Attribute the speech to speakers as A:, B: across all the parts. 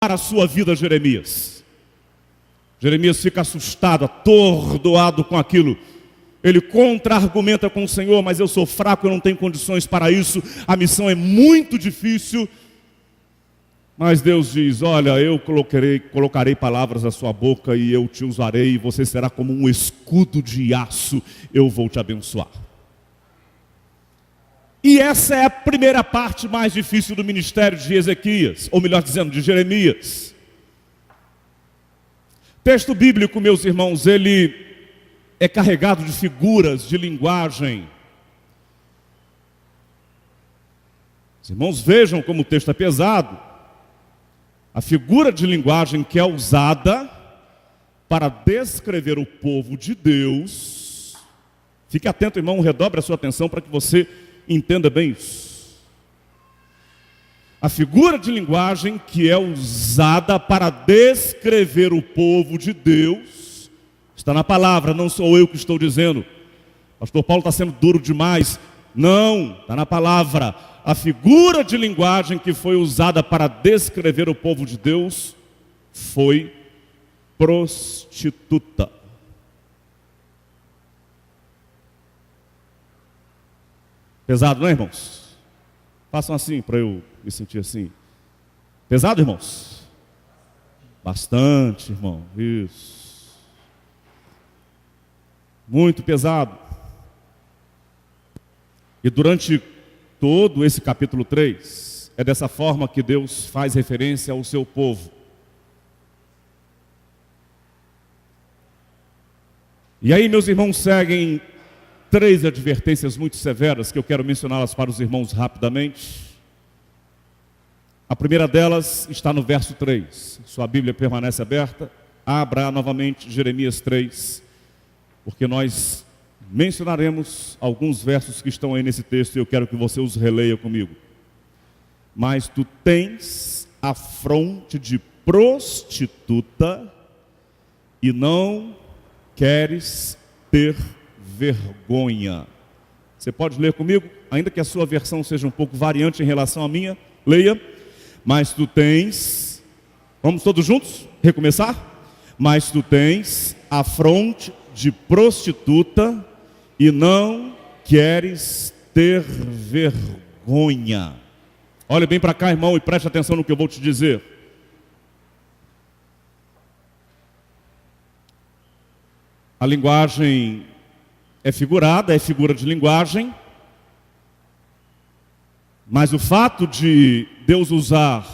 A: para a sua vida, Jeremias? Jeremias fica assustado, atordoado com aquilo. Ele contra-argumenta com o Senhor: mas eu sou fraco, eu não tenho condições para isso, a missão é muito difícil. Mas Deus diz: olha, eu colocarei palavras na sua boca e eu te usarei, e você será como um escudo de aço, eu vou te abençoar. E essa é a primeira parte mais difícil do ministério de Ezequias, ou melhor dizendo, de Jeremias. Texto bíblico, meus irmãos, ele é carregado de figuras, de linguagem. Os irmãos vejam como o texto é pesado. A figura de linguagem que é usada para descrever o povo de Deus. Fique atento, irmão, redobre a sua atenção para que você entenda bem isso. A figura de linguagem que é usada para descrever o povo de Deus está na palavra, não sou eu que estou dizendo. Pastor Paulo está sendo duro demais. Não, está na palavra. A figura de linguagem que foi usada para descrever o povo de Deus foi prostituta. Pesado, não é, irmãos? Façam assim para eu me sentir assim. Pesado, irmãos? Bastante, irmão. Isso. Muito pesado. E durante todo esse capítulo 3, é dessa forma que Deus faz referência ao seu povo. E aí, meus irmãos, seguem 3 advertências muito severas, que eu quero mencioná-las para os irmãos rapidamente. A primeira delas está no verso 3. Sua Bíblia permanece aberta. Abra novamente Jeremias 3, porque nós mencionaremos alguns versos que estão aí nesse texto e eu quero que você os releia comigo. Mas tu tens a fronte de prostituta e não queres ter vergonha. Você pode ler comigo? Ainda que a sua versão seja um pouco variante em relação à minha, leia. Mas tu tens, vamos todos juntos recomeçar? Mas tu tens a fronte de prostituta e não queres ter vergonha. Olha bem para cá, irmão, e preste atenção no que eu vou te dizer. A linguagem é figurada, é figura de linguagem. Mas o fato de Deus usar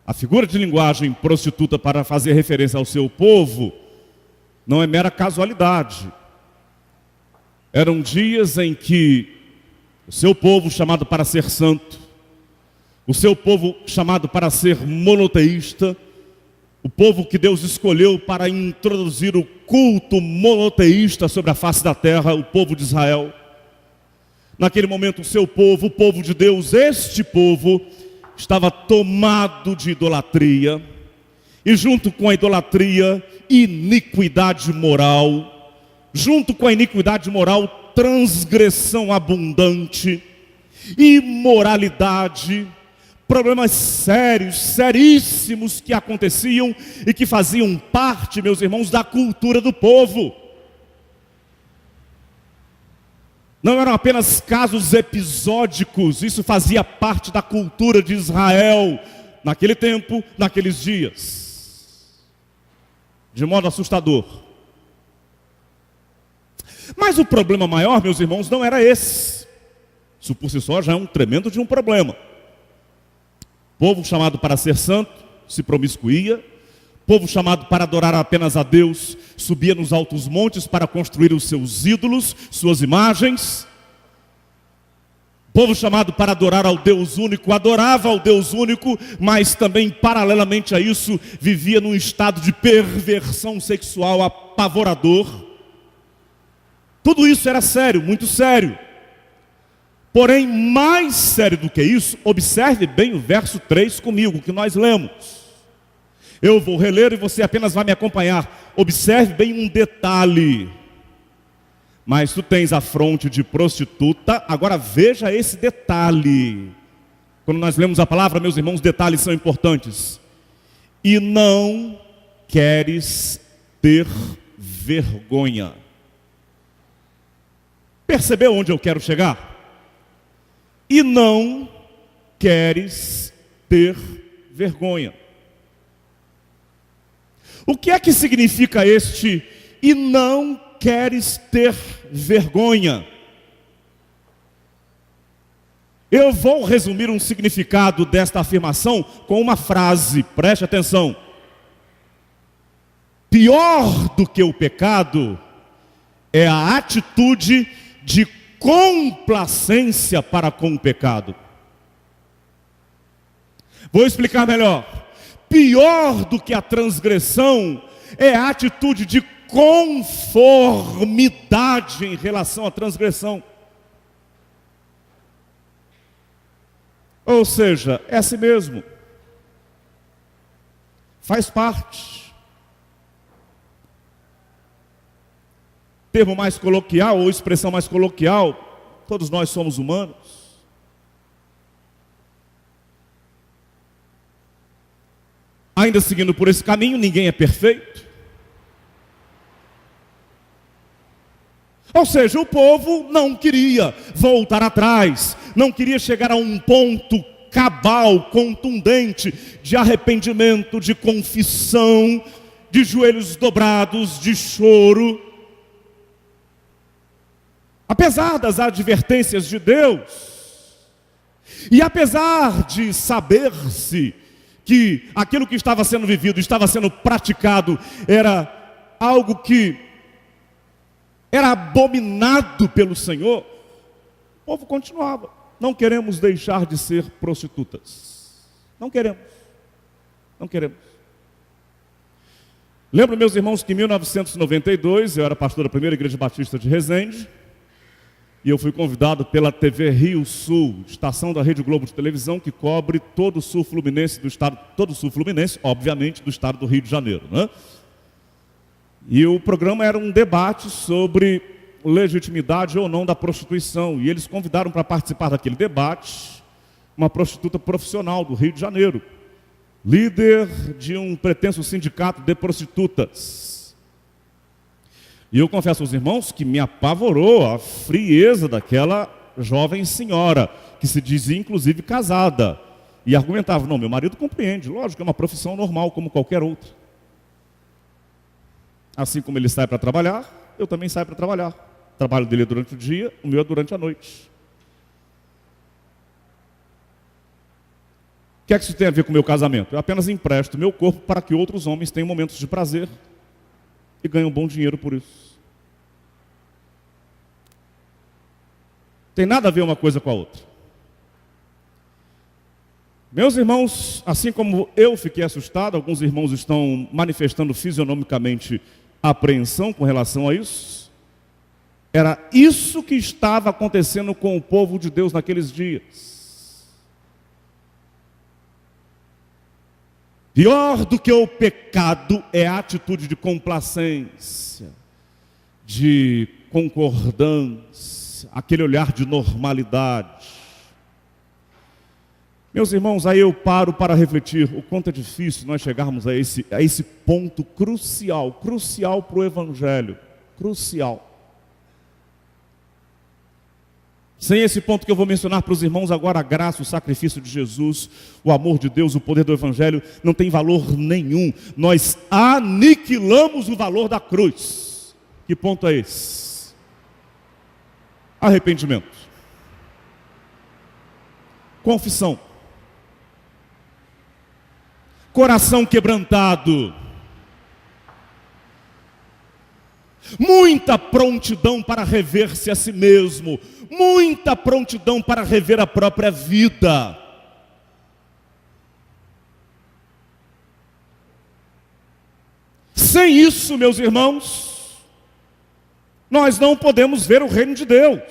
A: a figura de linguagem prostituta para fazer referência ao seu povo não é mera casualidade. Eram dias em que o seu povo chamado para ser santo, o seu povo chamado para ser monoteísta, o povo que Deus escolheu para introduzir o culto monoteísta sobre a face da terra, o povo de Israel. Naquele momento o seu povo, o povo de Deus, este povo estava tomado de idolatria. E junto com a idolatria, iniquidade moral. Junto com a iniquidade moral, transgressão abundante, imoralidade, problemas sérios, seríssimos que aconteciam e que faziam parte, meus irmãos, da cultura do povo. Não eram apenas casos episódicos, isso fazia parte da cultura de Israel, naquele tempo, naqueles dias, de modo assustador. Mas o problema maior, meus irmãos, não era esse. Isso por si só já é um tremendo de um problema. Povo chamado para ser santo, se promiscuía. Povo chamado para adorar apenas a Deus, subia nos altos montes para construir os seus ídolos, suas imagens. Povo chamado para adorar ao Deus único, adorava ao Deus único, mas também paralelamente a isso, vivia num estado de perversão sexual apavorador. Tudo isso era sério, muito sério. Porém, mais sério do que isso, observe bem o verso 3 comigo, que nós lemos. Eu vou reler e você apenas vai me acompanhar. Observe bem um detalhe. Mas tu tens a fronte de prostituta. Agora veja esse detalhe. Quando nós lemos a palavra, meus irmãos, detalhes são importantes. E não queres ter vergonha. Percebeu onde eu quero chegar? E não queres ter vergonha. O que é que significa este e não queres ter vergonha? Eu vou resumir um significado desta afirmação com uma frase, preste atenção. Pior do que o pecado é a atitude de complacência para com o pecado. Vou explicar melhor. Pior do que a transgressão é a atitude de conformidade em relação à transgressão. Ou seja, é assim mesmo. Faz parte. Termo mais coloquial ou expressão mais coloquial, todos nós somos humanos. Ainda seguindo por esse caminho, ninguém é perfeito. Ou seja, o povo não queria voltar atrás, não queria chegar a um ponto cabal, contundente, de arrependimento, de confissão, de joelhos dobrados, de choro. Apesar das advertências de Deus, e apesar de saber-se que aquilo que estava sendo vivido, estava sendo praticado, era algo que era abominado pelo Senhor, o povo continuava. Não queremos deixar de ser prostitutas. Não queremos. Não queremos. Lembro, meus irmãos, que em 1992, eu era pastor da primeira igreja batista de Resende, e eu fui convidado pela TV Rio Sul, estação da Rede Globo de televisão, que cobre todo o sul fluminense do estado, todo o sul fluminense, obviamente, do estado do Rio de Janeiro, né? E o programa era um debate sobre legitimidade ou não da prostituição. E eles convidaram para participar daquele debate uma prostituta profissional do Rio de Janeiro, líder de um pretenso sindicato de prostitutas. E eu confesso aos irmãos que me apavorou a frieza daquela jovem senhora, que se dizia inclusive casada, e argumentava: não, meu marido compreende, lógico, é uma profissão normal como qualquer outra. Assim como ele sai para trabalhar, eu também saio para trabalhar. O trabalho dele é durante o dia, o meu é durante a noite. O que é que isso tem a ver com o meu casamento? Eu apenas empresto meu corpo para que outros homens tenham momentos de prazer e ganham bom dinheiro por isso. Tem nada a ver uma coisa com a outra. Meus irmãos, assim como eu fiquei assustado, alguns irmãos estão manifestando fisionomicamente apreensão com relação a isso. Era isso que estava acontecendo com o povo de Deus naqueles dias. Pior do que o pecado é a atitude de complacência, de concordância, aquele olhar de normalidade. Meus irmãos, aí eu paro para refletir o quanto é difícil nós chegarmos a esse ponto crucial para o Evangelho, crucial. Sem esse ponto que eu vou mencionar para os irmãos agora, a graça, o sacrifício de Jesus, o amor de Deus, o poder do Evangelho, não tem valor nenhum. Nós aniquilamos o valor da cruz. Que ponto é esse? Arrependimento. Confissão. Coração quebrantado. Muita prontidão para rever-se a si mesmo. Muita prontidão para rever a própria vida. Sem isso, meus irmãos, nós não podemos ver o reino de Deus.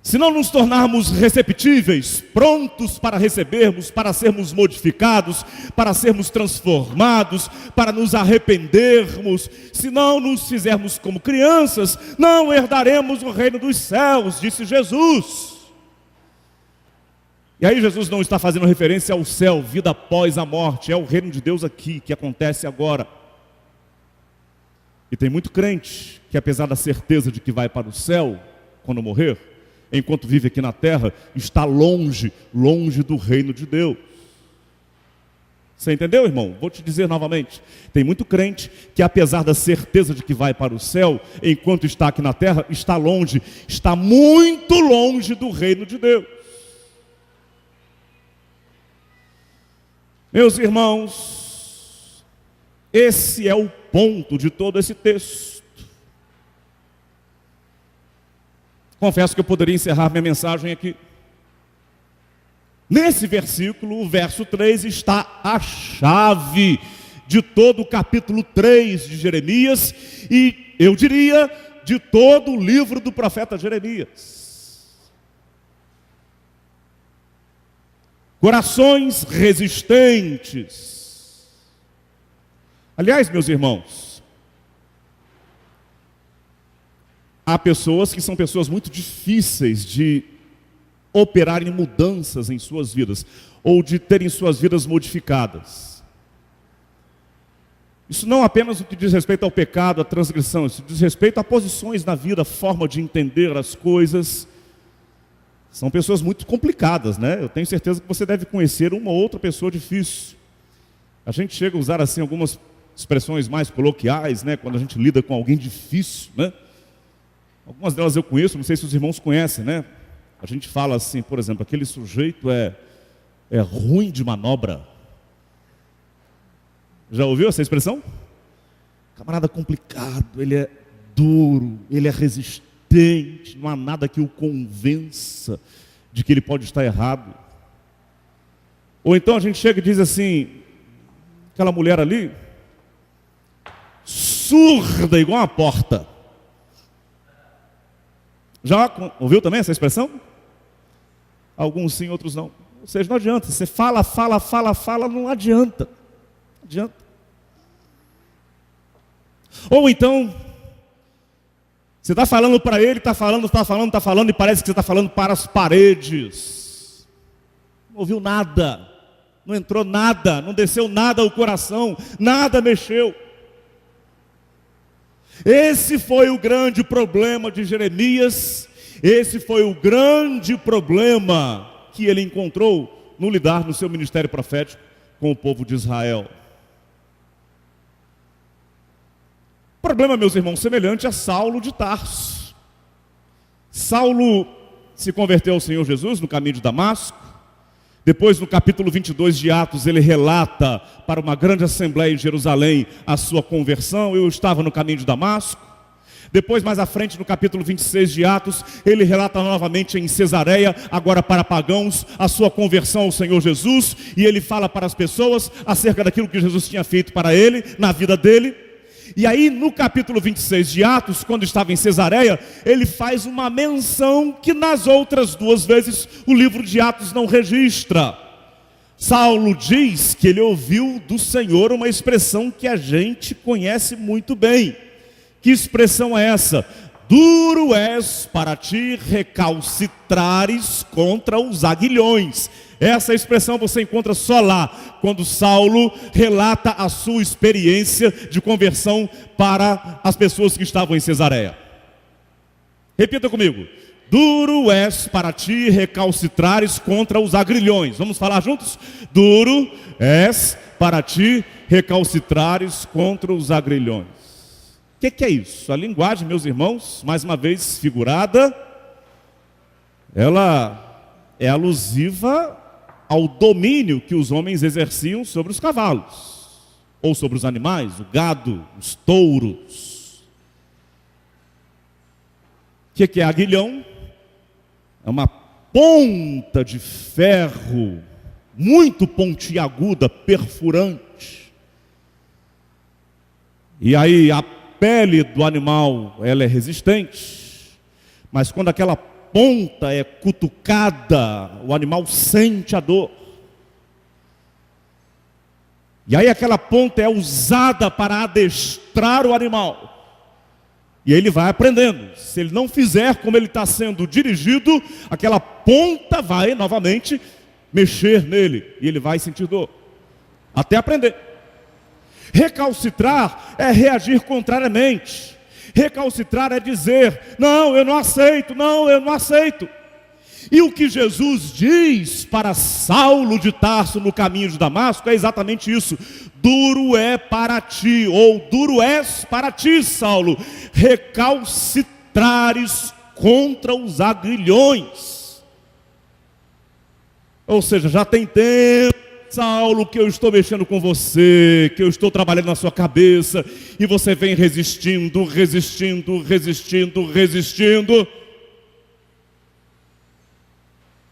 A: Se não nos tornarmos receptíveis, prontos para recebermos, para sermos modificados, para sermos transformados, para nos arrependermos, se não nos fizermos como crianças, não herdaremos o reino dos céus, disse Jesus. E aí Jesus não está fazendo referência ao céu, vida após a morte, é o reino de Deus aqui, que acontece agora. E tem muito crente que, apesar da certeza de que vai para o céu quando morrer, enquanto vive aqui na terra, está longe do reino de Deus. Você entendeu, irmão? Vou te dizer novamente. Tem muito crente que, apesar da certeza de que vai para o céu, enquanto está aqui na terra, está longe, está muito longe do reino de Deus. Meus irmãos, esse é o ponto de todo esse texto. Confesso que eu poderia encerrar minha mensagem aqui. Nesse versículo, o verso 3, está a chave de todo o capítulo 3 de Jeremias e, eu diria, de todo o livro do profeta Jeremias. Corações resistentes. Aliás, meus irmãos, há pessoas que são pessoas muito difíceis de operarem mudanças em suas vidas, ou de terem suas vidas modificadas. Isso não apenas o que diz respeito ao pecado, à transgressão, isso diz respeito a posições na vida, forma de entender as coisas. São pessoas muito complicadas, né? Eu tenho certeza que você deve conhecer uma ou outra pessoa difícil. A gente chega a usar assim algumas expressões mais coloquiais, né? Quando a gente lida com alguém difícil, né? Algumas delas eu conheço, não sei se os irmãos conhecem, né? A gente fala assim, por exemplo, aquele sujeito é ruim de manobra. Já ouviu essa expressão? Camarada complicado, ele é duro, ele é resistente, não há nada que o convença de que ele pode estar errado. Ou então a gente chega e diz assim, aquela mulher ali, surda igual uma porta. Já ouviu também essa expressão? Alguns sim, outros não. Ou seja, não adianta. Você fala, não adianta. Não adianta. Ou então, você está falando para ele, está falando, e parece que você está falando para as paredes. Não ouviu nada. Não entrou nada. Não desceu nada ao coração. Nada mexeu. Esse foi o grande problema de Jeremias, esse foi o grande problema que ele encontrou no lidar no seu ministério profético com o povo de Israel. Problema, meus irmãos, semelhante a Saulo de Tarso. Saulo se converteu ao Senhor Jesus no caminho de Damasco. Depois, no capítulo 22 de Atos, ele relata para uma grande assembleia em Jerusalém a sua conversão. Eu estava no caminho de Damasco. Depois, mais à frente, no capítulo 26 de Atos, ele relata novamente em Cesareia, agora para pagãos, a sua conversão ao Senhor Jesus. E ele fala para as pessoas acerca daquilo que Jesus tinha feito para ele, na vida dele. E aí, no capítulo 26 de Atos, quando estava em Cesareia, ele faz uma menção que nas outras duas vezes o livro de Atos não registra. Saulo diz que ele ouviu do Senhor uma expressão que a gente conhece muito bem. Que expressão é essa? Duro és para ti recalcitrares contra os aguilhões. Essa expressão você encontra só lá, quando Saulo relata a sua experiência de conversão para as pessoas que estavam em Cesareia. Repita comigo. Duro és para ti recalcitrares contra os agrilhões. Vamos falar juntos? Duro és para ti recalcitrares contra os agrilhões. O que é isso? A linguagem, meus irmãos, mais uma vez figurada, ela é alusiva ao domínio que os homens exerciam sobre os cavalos, ou sobre os animais, o gado, os touros. O que é aguilhão? É uma ponta de ferro, muito pontiaguda, perfurante. E aí a pele do animal, ela é resistente, mas quando aquela ponta é cutucada, o animal sente a dor. E aí aquela ponta é usada para adestrar o animal. E aí ele vai aprendendo. Se ele não fizer como ele está sendo dirigido, aquela ponta vai novamente mexer nele. E ele vai sentir dor. Até aprender. Recalcitrar é reagir contrariamente. Recalcitrar é dizer, não, eu não aceito, não, eu não aceito. E o que Jesus diz para Saulo de Tarso no caminho de Damasco é exatamente isso. Duro é para ti, ou duro és para ti, Saulo, recalcitrares contra os agrilhões. Ou seja, já tem tempo, Saulo, que eu estou mexendo com você, que eu estou trabalhando na sua cabeça, e você vem resistindo.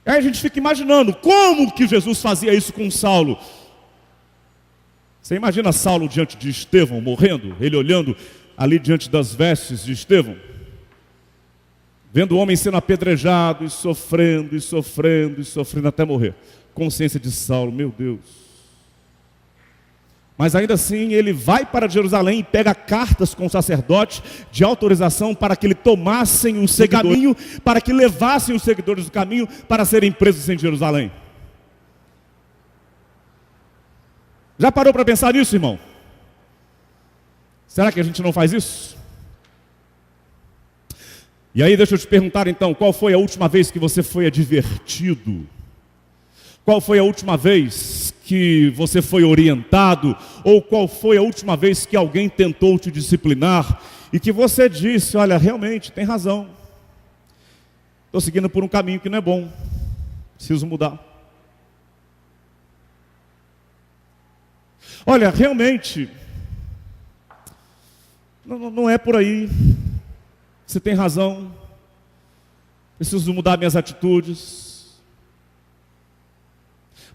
A: Aí a gente fica imaginando, como que Jesus fazia isso com Saulo? Você imagina Saulo diante de Estevão, morrendo, ele olhando ali diante das vestes de Estevão, vendo o homem sendo apedrejado, e sofrendo até morrer. Consciência de Saulo, meu Deus. Mas ainda assim ele vai para Jerusalém e pega cartas com o sacerdote de autorização para que ele tomassem o caminho, para que levassem os seguidores do caminho para serem presos em Jerusalém. Já parou para pensar nisso, irmão? Será que a gente não faz isso? E aí deixa eu te perguntar então, qual foi a última vez que você foi advertido? Qual foi a última vez que você foi orientado? Ou qual foi a última vez que alguém tentou te disciplinar e que você disse, olha, realmente, tem razão. Estou seguindo por um caminho que não é bom. Preciso mudar. Olha, realmente, não é por aí. Você tem razão. Preciso mudar minhas atitudes.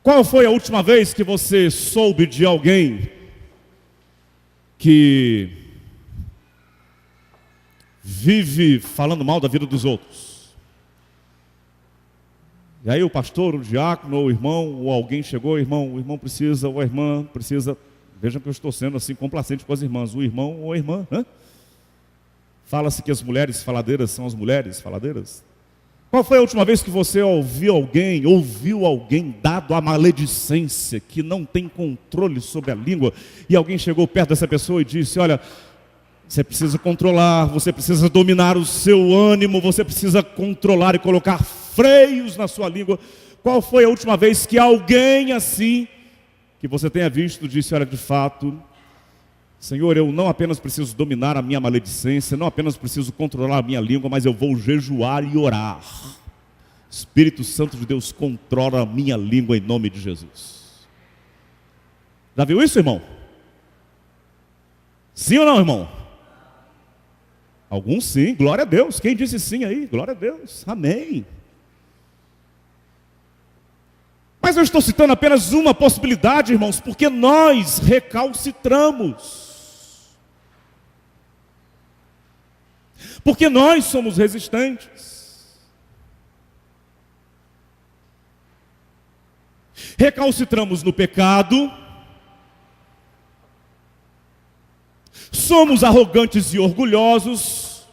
A: Qual foi a última vez que você soube de alguém que vive falando mal da vida dos outros? E aí o pastor, o diácono, ou o irmão, ou alguém chegou, o irmão precisa, ou a irmã precisa. Vejam que eu estou sendo assim complacente com as irmãs, o irmão ou a irmã, né? Fala-se que as mulheres faladeiras são as mulheres faladeiras. Qual foi a última vez que você ouviu alguém dado a maledicência, que não tem controle sobre a língua, e alguém chegou perto dessa pessoa e disse, olha, você precisa controlar, você precisa dominar o seu ânimo, você precisa controlar e colocar freios na sua língua. Qual foi a última vez que alguém assim, que você tenha visto, disse, olha, de fato, Senhor, eu não apenas preciso dominar a minha maledicência, não apenas preciso controlar a minha língua, mas eu vou jejuar e orar. Espírito Santo de Deus, controla a minha língua em nome de Jesus. Já viu isso, irmão? Sim ou não, irmão? Alguns sim, glória a Deus. Quem disse sim aí? Glória a Deus, amém. Mas eu estou citando apenas uma possibilidade, irmãos, porque nós recalcitramos. Porque nós somos resistentes. Recalcitramos no pecado. Somos arrogantes e orgulhosos.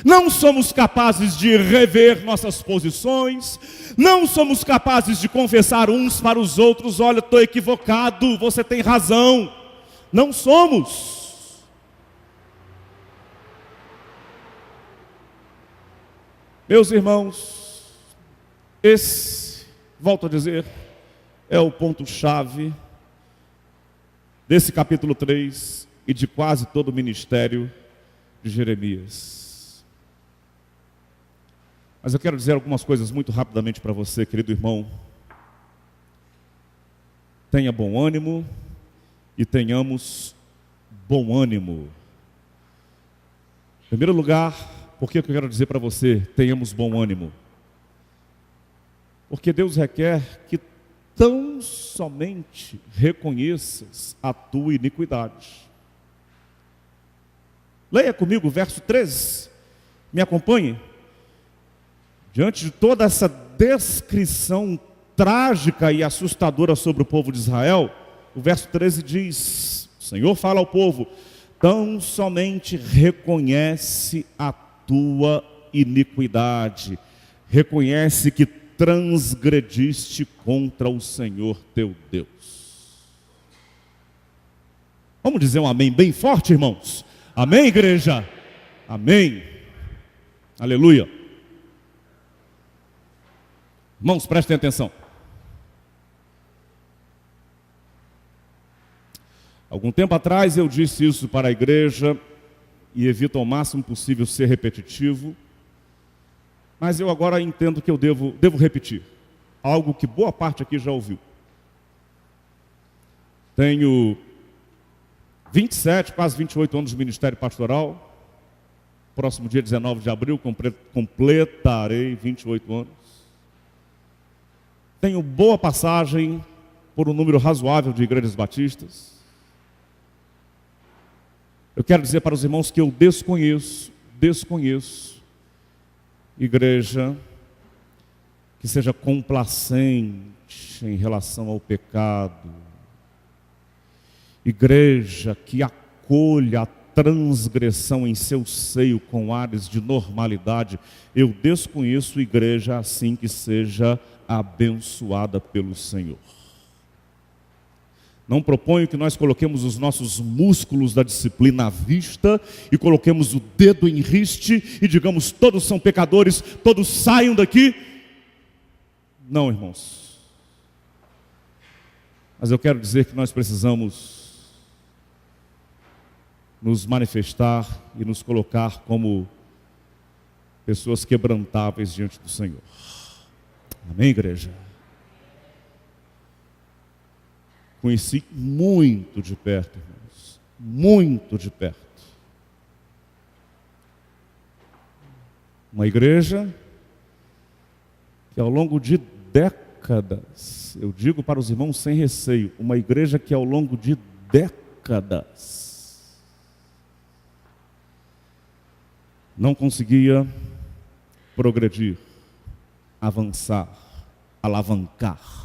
A: Não somos capazes de rever nossas posições. Não somos capazes de confessar uns para os outros, olha, estou equivocado, você tem razão. Não somos. Meus irmãos, esse, volto a dizer, é o ponto-chave desse capítulo 3 e de quase todo o ministério de Jeremias. Mas eu quero dizer algumas coisas muito rapidamente para você, querido irmão. Tenha bom ânimo e tenhamos bom ânimo. Em primeiro lugar, por que eu quero dizer para você, tenhamos bom ânimo? Porque Deus requer que tão somente reconheças a tua iniquidade. Leia comigo o verso 13, me acompanhe. Diante de toda essa descrição trágica e assustadora sobre o povo de Israel, o verso 13 diz: o Senhor fala ao povo: tão somente reconhece a tua iniquidade, reconhece que transgrediste contra o Senhor teu Deus. Vamos dizer um amém bem forte, irmãos? Amém, igreja? Amém. Aleluia. Irmãos, prestem atenção. Algum tempo atrás eu disse isso para a igreja e evito ao máximo possível ser repetitivo, mas eu agora entendo que eu devo repetir algo que boa parte aqui já ouviu. Tenho 27, quase 28 anos de ministério pastoral. Próximo dia 19 de abril completarei 28 anos. Tenho boa passagem por um número razoável de igrejas batistas. Eu quero dizer para os irmãos que eu desconheço igreja que seja complacente em relação ao pecado, igreja que acolha a transgressão em seu seio com ares de normalidade. Eu desconheço igreja assim que seja abençoada pelo Senhor. Não proponho que nós coloquemos os nossos músculos da disciplina à vista e coloquemos o dedo em riste e digamos: todos são pecadores, todos saiam daqui. Não, irmãos. Mas eu quero dizer que nós precisamos nos manifestar e nos colocar como pessoas quebrantáveis diante do Senhor. Amém, igreja? Conheci muito de perto, irmãos, muito de perto, uma igreja que ao longo de décadas, eu digo para os irmãos sem receio, uma igreja que ao longo de décadas não conseguia progredir, avançar, alavancar.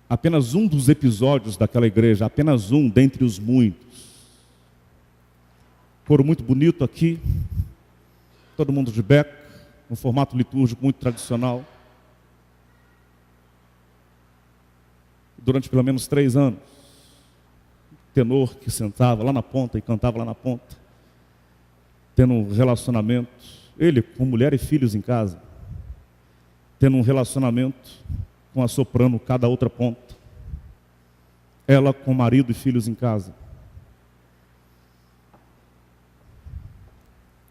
A: Apenas um dos episódios daquela igreja, apenas um dentre os muitos. Coro muito bonito aqui, todo mundo de beco, um formato litúrgico muito tradicional. Durante pelo menos 3 anos, tenor que sentava lá na ponta e cantava lá na ponta, tendo um relacionamento, ele com mulher e filhos em casa, tendo um relacionamento com a soprano cada outra ponta, ela com marido e filhos em casa.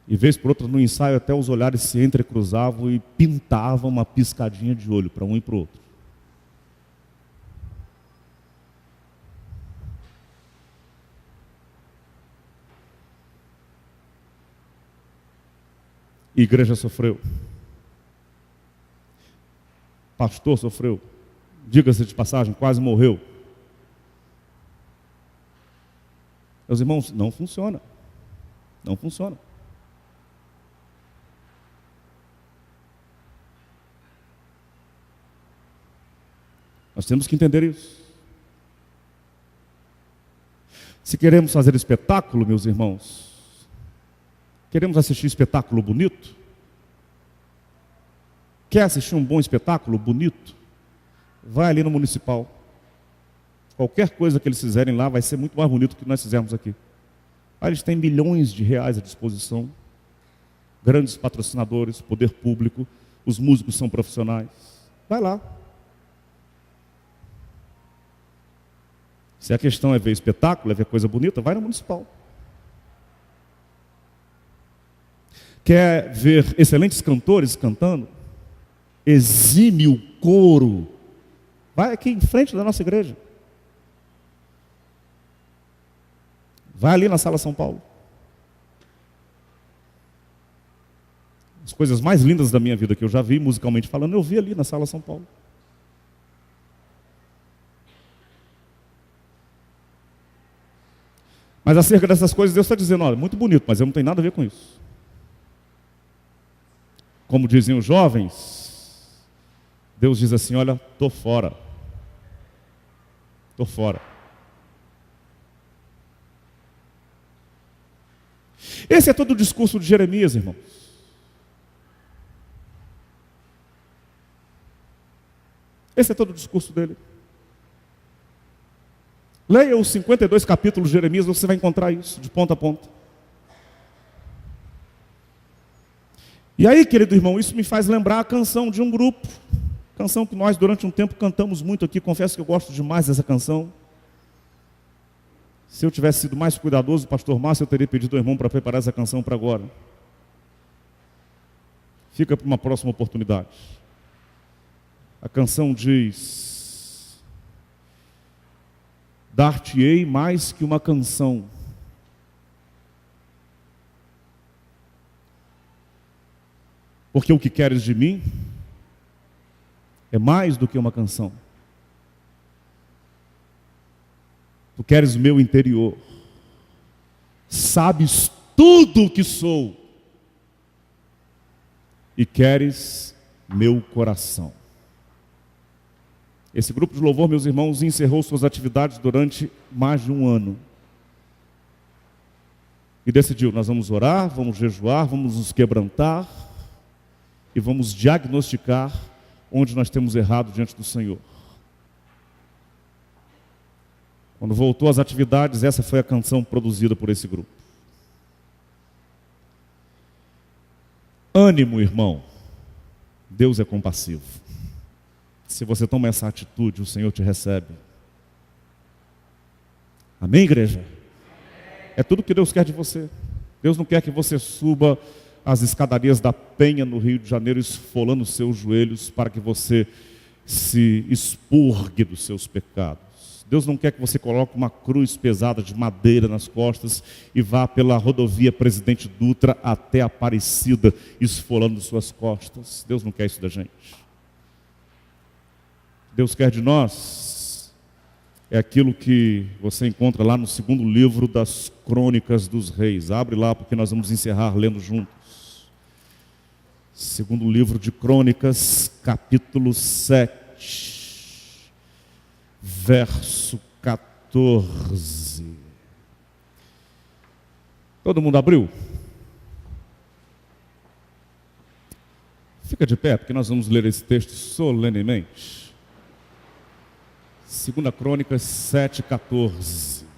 A: E vez por outra no ensaio até os olhares se entrecruzavam e pintavam uma piscadinha de olho para um e para o outro. Igreja sofreu. Pastor sofreu. Diga-se de passagem, quase morreu. Meus irmãos, não funciona. Não funciona. Nós temos que entender isso. Se queremos fazer espetáculo, meus irmãos, queremos assistir espetáculo bonito? Quer assistir um bom espetáculo bonito? Vai ali no municipal. Qualquer coisa que eles fizerem lá vai ser muito mais bonito do que nós fizermos aqui. Lá eles têm milhões de reais à disposição, grandes patrocinadores, poder público, os músicos são profissionais. Vai lá. Se a questão é ver espetáculo, é ver coisa bonita, vai no municipal. Quer ver excelentes cantores cantando? Exime o coro. Vai aqui em frente da nossa igreja. Vai ali na Sala São Paulo. As coisas mais lindas da minha vida que eu já vi, musicalmente falando, eu vi ali na Sala São Paulo. Mas acerca dessas coisas, Deus está dizendo: olha, muito bonito, mas eu não tenho nada a ver com isso. como dizem os jovens, Deus diz assim: olha, estou fora. Estou fora. Esse é todo o discurso de Jeremias, irmãos. Esse é todo o discurso dele. Leia os 52 capítulos de Jeremias, você vai encontrar isso, de ponta a ponta. E aí, querido irmão, isso me faz lembrar a canção de um grupo. Canção que nós, durante um tempo, cantamos muito aqui. Confesso que eu gosto demais dessa canção. Se eu tivesse sido mais cuidadoso, pastor Márcio, eu teria pedido ao irmão para preparar essa canção para agora. Fica para uma próxima oportunidade. A canção diz: dar-te-ei mais que uma canção, porque o que queres de mim é mais do que uma canção. Tu queres o meu interior, sabes tudo o que sou e queres meu coração. Esse grupo de louvor, meus irmãos, encerrou suas atividades durante mais de um ano. E decidiu: nós vamos orar, vamos jejuar, vamos nos quebrantar e vamos diagnosticar onde nós temos errado diante do Senhor. Quando voltou às atividades, essa foi a canção produzida por esse grupo. Ânimo, irmão. Deus é compassivo. Se você toma essa atitude, o Senhor te recebe. Amém, igreja? É tudo que Deus quer de você. Deus não quer que você suba as escadarias da Penha no Rio de Janeiro esfolando os seus joelhos para que você se expurgue dos seus pecados. Deus não quer que você coloque uma cruz pesada de madeira nas costas e vá pela rodovia Presidente Dutra até Aparecida esfolando suas costas. Deus não quer isso da gente. Deus quer de nós é aquilo que você encontra lá no segundo livro das Crônicas dos Reis. Abre lá, porque nós vamos encerrar lendo juntos. Segundo livro de Crônicas, capítulo 7, verso 14. Todo mundo abriu? Fica de pé, porque nós vamos ler esse texto solenemente. 2 Crônicas 7, 14.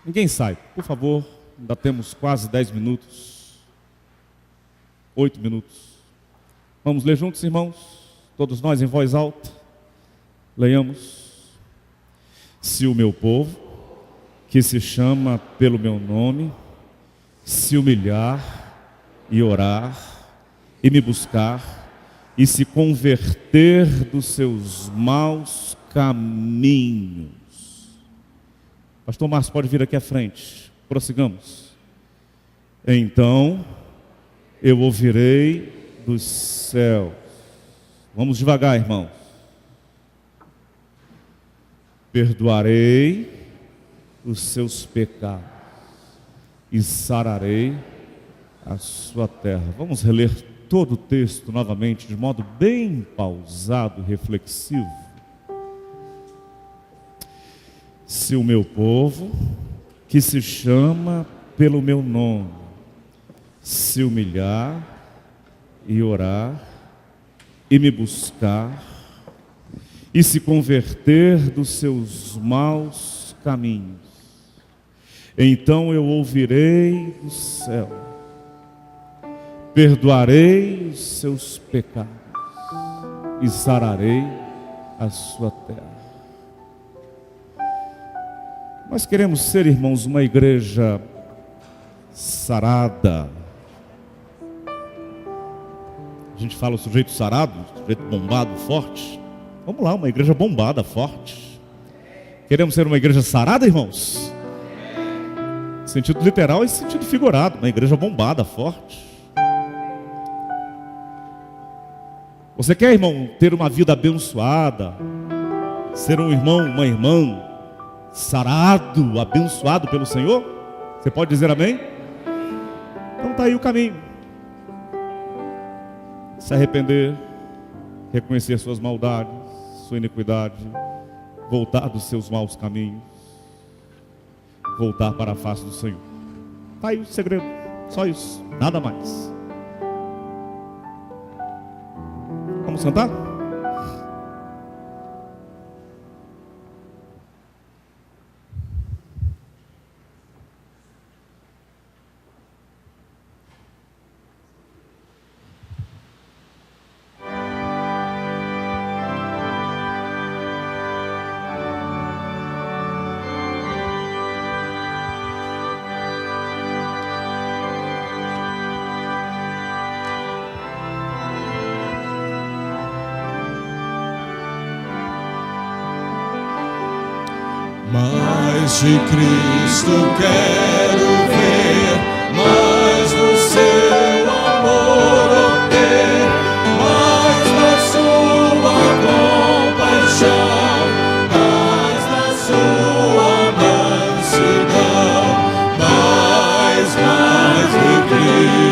A: Ninguém sai, por favor. Ainda temos quase 10 minutos. 8 minutos. Vamos ler juntos, irmãos? Todos nós em voz alta. Leiamos. Se o meu povo, que se chama pelo meu nome, se humilhar e orar, e me buscar, e se converter dos seus maus caminhos. Pastor Márcio, pode vir aqui à frente. Prossigamos. Então eu ouvirei dos céus. Vamos devagar, irmãos. Perdoarei os seus pecados e sararei a sua terra. Vamos reler todo o texto novamente, de modo bem pausado e reflexivo. Se o meu povo, que se chama pelo meu nome, se humilhar e orar e me buscar e se converter dos seus maus caminhos, então eu ouvirei do céu, perdoarei os seus pecados e sararei a sua terra. Nós queremos ser, irmãos, uma igreja sarada. A gente fala o sujeito sarado, o sujeito bombado, forte. Vamos lá, uma igreja bombada, forte. Queremos ser uma igreja sarada, irmãos? Sentido literal e sentido figurado. Uma igreja bombada, forte. Você quer, irmão, ter uma vida abençoada? Ser um irmão, uma irmã sarado, abençoado pelo Senhor? Você pode dizer amém? Então está aí o caminho. Se arrepender, reconhecer suas maldades, sua iniquidade, voltar dos seus maus caminhos, voltar para a face do Senhor. Está aí o segredo, só isso, nada mais. Vamos cantar?
B: Mais de Cristo quero ver, mais do seu amor obter, mais da sua compaixão, mais da sua mansidão, mais de Cristo.